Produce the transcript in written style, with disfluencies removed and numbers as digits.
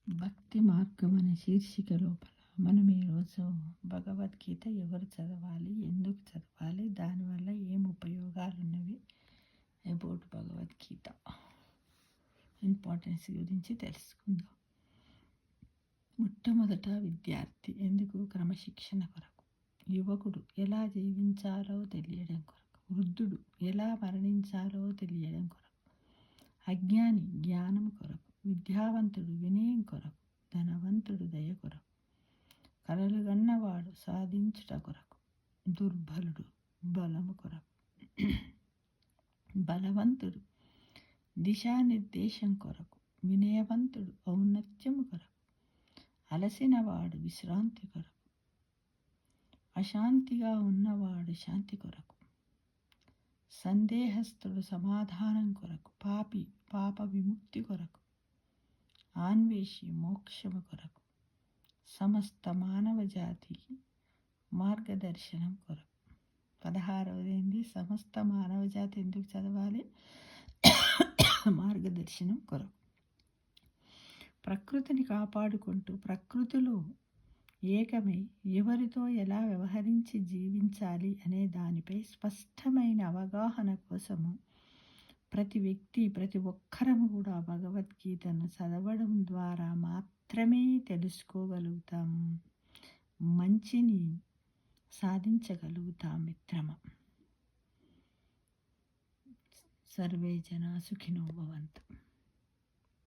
భక్తి మార్గం అనే శీర్షిక లోపల మనం ఈరోజు భగవద్గీత ఎవరు చదవాలి, ఎందుకు చదవాలి, దానివల్ల ఏం ఉపయోగాలు ఉన్నవి అబౌట్ భగవద్గీత ఇంపార్టెన్స్ గురించి తెలుసుకుందాం. మొట్టమొదట విద్యార్థి ఎందుకు? క్రమశిక్షణ కొరకు. యువకుడు ఎలా జీవించాలో తెలియడం కొరకు. వృద్ధుడు ఎలా మరణించాలో తెలియడం కొరకు. అజ్ఞాని జ్ఞానం కొరకు. విద్యావంతుడు వినయం కొరకు. ధనవంతుడు దయ కొరకు. కలలుగన్నవాడు సాధించుట కొరకు. దుర్బలుడు బలము కొరకు. బలవంతుడు దిశానిర్దేశం కొరకు. వినయవంతుడు ఔన్నత్యము కొరకు. అలసినవాడు విశ్రాంతి కొరకు. అశాంతిగా ఉన్నవాడు శాంతి కొరకు. సందేహస్థుడు సమాధానం కొరకు. పాపి పాప విముక్తి కొరకు. ఆన్వేషి మోక్షము కొరకు. సమస్త మానవ జాతికి మార్గదర్శనం కొరకు. 16వది సమస్త మానవ జాతి ఎందుకు చదవాలి? మార్గదర్శనం కొరకు. ప్రకృతిని కాపాడుకుంటూ ప్రకృతిలో ఏకమై ఎవరితో ఎలా వ్యవహరించి జీవించాలి అనే దానిపై స్పష్టమైన అవగాహన కోసము ప్రతి వ్యక్తి, ప్రతి ఒక్కరము కూడా భగవద్గీతను చదవడం ద్వారా మాత్రమే తెలుసుకోగలుగుతాము, మంచిని సాధించగలుగుతాం మిత్రమా. సర్వే జనా సుఖినో భవంతు.